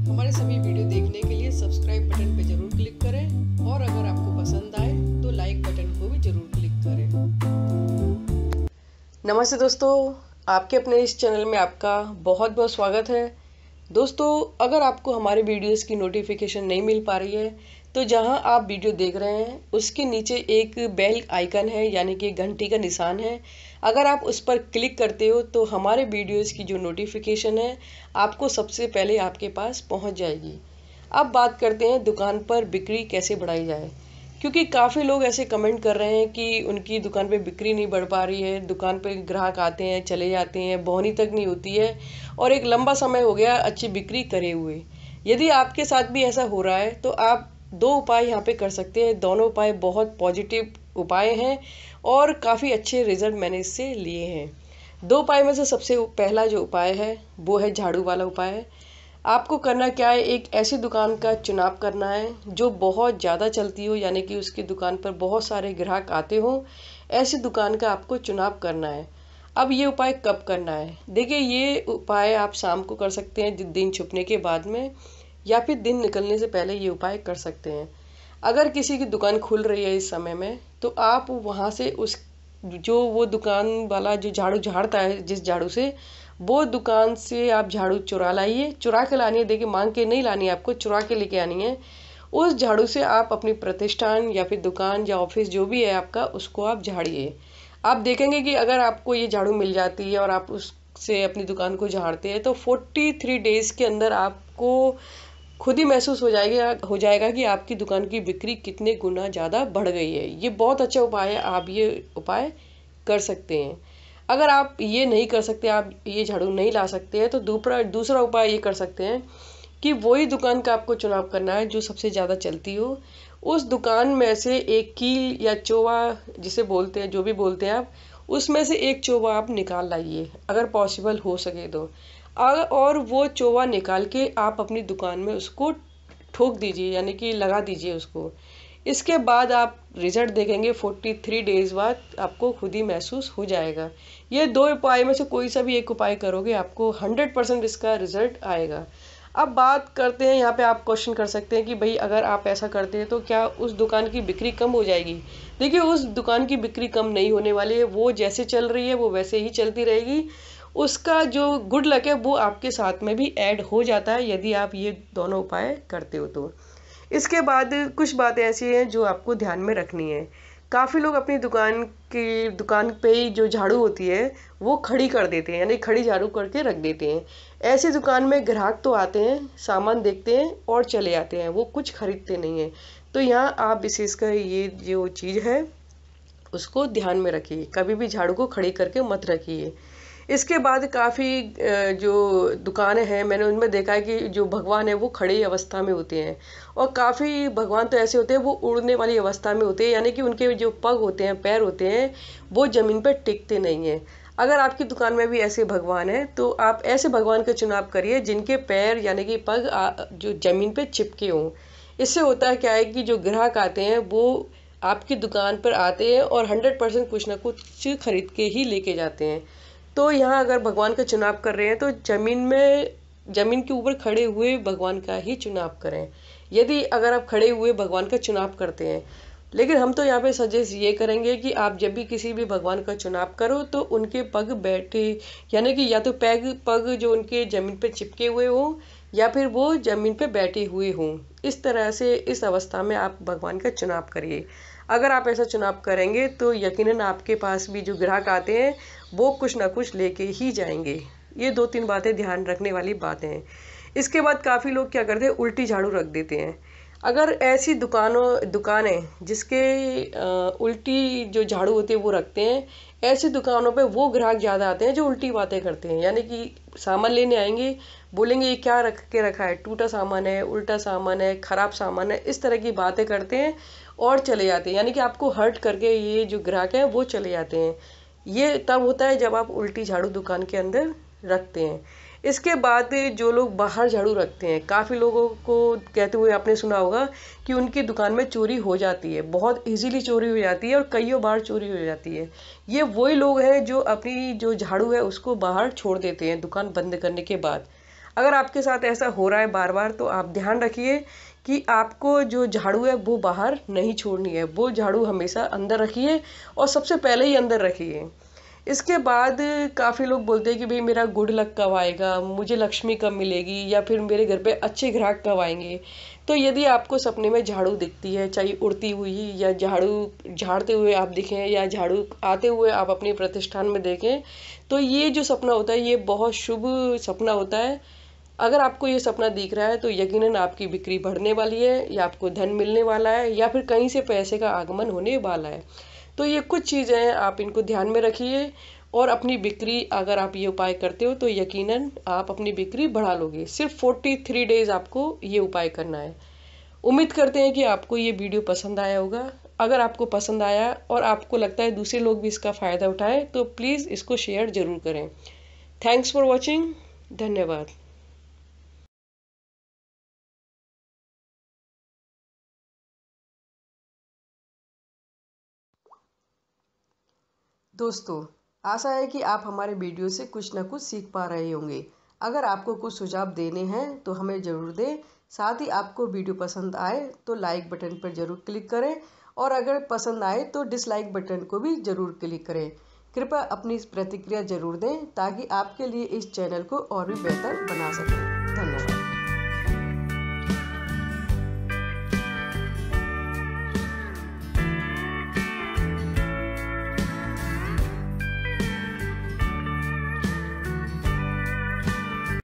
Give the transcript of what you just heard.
हमारे सभी वीडियो देखने के लिए सब्सक्राइब बटन पर जरूर क्लिक करें और अगर आपको पसंद आए तो लाइक बटन को भी जरूर क्लिक करें। नमस्ते दोस्तों, आपके अपने इस चैनल में आपका बहुत बहुत स्वागत है। दोस्तों, अगर आपको हमारे वीडियोस की नोटिफिकेशन नहीं मिल पा रही है तो जहां आप वीडियो देख रहे हैं उसके नीचे एक बेल आइकन है, यानी कि घंटी का निशान है। अगर आप उस पर क्लिक करते हो तो हमारे वीडियोस की जो नोटिफिकेशन है आपको सबसे पहले आपके पास पहुंच जाएगी। अब बात करते हैं दुकान पर बिक्री कैसे बढ़ाई जाए, क्योंकि काफ़ी लोग ऐसे कमेंट कर रहे हैं कि उनकी दुकान पे बिक्री नहीं बढ़ पा रही है, दुकान पे ग्राहक आते हैं चले जाते हैं, बोहनी तक नहीं होती है और एक लंबा समय हो गया अच्छी बिक्री करे हुए। यदि आपके साथ भी ऐसा हो रहा है तो आप दो उपाय यहाँ पे कर सकते हैं। दोनों उपाय बहुत पॉजिटिव उपाय हैं और काफ़ी अच्छे रिजल्ट मैंने इससे लिए हैं। दो उपाय में से सबसे पहला जो उपाय है वो है झाड़ू वाला उपाय। आपको करना क्या है, एक ऐसी दुकान का चुनाव करना है जो बहुत ज़्यादा चलती हो, यानी कि उसकी दुकान पर बहुत सारे ग्राहक आते हो। ऐसी दुकान का आपको चुनाव करना है। अब ये उपाय कब करना है? देखिए, ये उपाय आप शाम को कर सकते हैं दिन छुपने के बाद में, या फिर दिन निकलने से पहले ये उपाय कर सकते हैं। अगर किसी की दुकान खुल रही है इस समय में तो आप वहाँ से उस जो वो दुकान वाला जो झाड़ू झाड़ता है, जिस झाड़ू से, वो दुकान से आप झाड़ू चुरा लाइए। चुरा के लानी है, देखिए मांग के नहीं लानी है, आपको चुरा के लेके आनी है। उस झाड़ू से आप अपनी प्रतिष्ठान या फिर दुकान या ऑफिस जो भी है आपका, उसको आप झाड़िए। आप देखेंगे कि अगर आपको ये झाड़ू मिल जाती है और आप उससे अपनी दुकान को झाड़ते हैं तो 43 डेज के अंदर आपको खुद ही महसूस हो जाएगा कि आपकी दुकान की बिक्री कितने गुना ज़्यादा बढ़ गई है। ये बहुत अच्छा उपाय है, आप ये उपाय कर सकते हैं। अगर आप ये नहीं कर सकते, आप ये झाड़ू नहीं ला सकते हैं, तो दूसरा उपाय ये कर सकते हैं कि वही दुकान का आपको चुनाव करना है जो सबसे ज़्यादा चलती हो। उस दुकान में से एक कील या चोवा, जिसे बोलते हैं, जो भी बोलते हैं आप, उसमें से एक चोवा आप निकाल लाइए अगर पॉसिबल हो सके तो। और वो चोवा निकाल के आप अपनी दुकान में उसको ठोक दीजिए, यानी कि लगा दीजिए उसको। इसके बाद आप रिजल्ट देखेंगे 43 डेज बाद, आपको खुद ही महसूस हो जाएगा। ये दो उपाय में से कोई सा भी एक उपाय करोगे आपको 100% इसका रिजल्ट आएगा। अब बात करते हैं, यहाँ पे आप क्वेश्चन कर सकते हैं कि भाई अगर आप ऐसा करते हैं तो क्या उस दुकान की बिक्री कम हो जाएगी? देखिए, उस दुकान की बिक्री कम नहीं होने वाली है, वो जैसे चल रही है वो वैसे ही चलती रहेगी। उसका जो गुड लक है वो आपके साथ में भी ऐड हो जाता है यदि आप ये दोनों उपाय करते हो तो। इसके बाद कुछ बातें ऐसी हैं जो आपको ध्यान में रखनी है। काफ़ी लोग अपनी दुकान पे ही जो झाड़ू होती है वो खड़ी कर देते हैं, यानी खड़ी झाड़ू करके रख देते हैं। ऐसी दुकान में ग्राहक तो आते हैं, सामान देखते हैं और चले जाते हैं, वो कुछ खरीदते नहीं हैं। तो यहाँ आप विशेषकर ये जो चीज़ है उसको ध्यान में रखिए, कभी भी झाड़ू को खड़ी करके मत रखिए। इसके बाद काफ़ी जो दुकानें हैं, मैंने उनमें देखा है कि जो भगवान है वो खड़ी अवस्था में होते हैं, और काफ़ी भगवान तो ऐसे होते हैं वो उड़ने वाली अवस्था में होते हैं, यानी कि उनके जो पग होते हैं, पैर होते हैं, वो ज़मीन पर टिकते नहीं हैं। अगर आपकी दुकान में भी ऐसे भगवान हैं तो आप ऐसे भगवान का चुनाव करिए जिनके पैर यानी कि पग जो ज़मीन पे चिपके हों। इससे होता है क्या है कि जो ग्राहक आते हैं वो आपकी दुकान पर आते हैं और 100% कुछ ना कुछ खरीद के ही लेके जाते हैं। तो यहाँ अगर भगवान का चुनाव कर रहे हैं तो ज़मीन के ऊपर खड़े हुए भगवान का ही चुनाव करें, यदि अगर आप खड़े हुए भगवान का चुनाव करते हैं। लेकिन हम तो यहाँ पे सजेस्ट ये करेंगे कि आप जब भी किसी भी भगवान का चुनाव करो तो उनके पग बैठे, यानी कि या तो पग जो उनके ज़मीन पे चिपके हुए हों या फिर वो ज़मीन पे बैठे हुए हों। इस तरह से इस अवस्था में आप भगवान का चुनाव करिए। अगर आप ऐसा चुनाव करेंगे तो यकीनन आपके पास भी जो ग्राहक आते हैं वो कुछ ना कुछ लेके ही जाएंगे। ये 2-3 बातें ध्यान रखने वाली बातें हैं। इसके बाद काफ़ी लोग क्या करते हैं, उल्टी झाड़ू रख देते हैं। अगर ऐसी दुकानें जिसके उल्टी जो झाड़ू होती है वो रखते हैं, ऐसी दुकानों पे वो ग्राहक ज़्यादा आते हैं जो उल्टी बातें करते हैं, यानी कि सामान लेने आएंगे, बोलेंगे ये क्या रख के रखा है, टूटा सामान है, उल्टा सामान है, ख़राब सामान है, इस तरह की बातें करते हैं और चले जाते हैं, यानी कि आपको हर्ट करके ये जो ग्राहक हैं वो चले जाते हैं। ये तब होता है जब आप उल्टी झाड़ू दुकान के अंदर रखते हैं। इसके बाद जो लोग बाहर झाड़ू रखते हैं, काफ़ी लोगों को कहते हुए आपने सुना होगा कि उनकी दुकान में चोरी हो जाती है, बहुत इजीली चोरी हो जाती है और कईयों बार चोरी हो जाती है। ये वही लोग हैं जो अपनी जो झाड़ू है उसको बाहर छोड़ देते हैं दुकान बंद करने के बाद। अगर आपके साथ ऐसा हो रहा है बार बार, तो आप ध्यान रखिए कि आपको जो झाड़ू है वो बाहर नहीं छोड़नी है, वो झाड़ू हमेशा अंदर रखिए और सबसे पहले ही अंदर रखिए। इसके बाद काफ़ी लोग बोलते हैं कि भाई मेरा गुड लक कब आएगा, मुझे लक्ष्मी कब मिलेगी, या फिर मेरे घर पे अच्छे ग्राहक कब आएंगे। तो यदि आपको सपने में झाड़ू दिखती है, चाहे उड़ती हुई या झाड़ू झाड़ते हुए आप दिखें या झाड़ू आते हुए आप अपने प्रतिष्ठान में देखें, तो ये जो सपना होता है ये बहुत शुभ सपना होता है। अगर आपको ये सपना दिख रहा है तो यकीनन आपकी बिक्री बढ़ने वाली है, या आपको धन मिलने वाला है, या फिर कहीं से पैसे का आगमन होने वाला है। तो ये कुछ चीज़ें हैं, आप इनको ध्यान में रखिए और अपनी बिक्री, अगर आप ये उपाय करते हो तो यकीनन आप अपनी बिक्री बढ़ा लोगे। सिर्फ 43 डेज आपको ये उपाय करना है। उम्मीद करते हैं कि आपको ये वीडियो पसंद आया होगा। अगर आपको पसंद आया और आपको लगता है दूसरे लोग भी इसका फ़ायदा उठाएं, तो प्लीज़ इसको शेयर ज़रूर करें। Thanks for watching. धन्यवाद। दोस्तों, आशा है कि आप हमारे वीडियो से कुछ ना कुछ सीख पा रहे होंगे। अगर आपको कुछ सुझाव देने हैं तो हमें ज़रूर दें। साथ ही आपको वीडियो पसंद आए तो लाइक बटन पर ज़रूर क्लिक करें, और अगर पसंद आए तो डिसलाइक बटन को भी ज़रूर क्लिक करें। कृपया अपनी प्रतिक्रिया ज़रूर दें ताकि आपके लिए इस चैनल को और भी बेहतर बना सकें। धन्यवाद।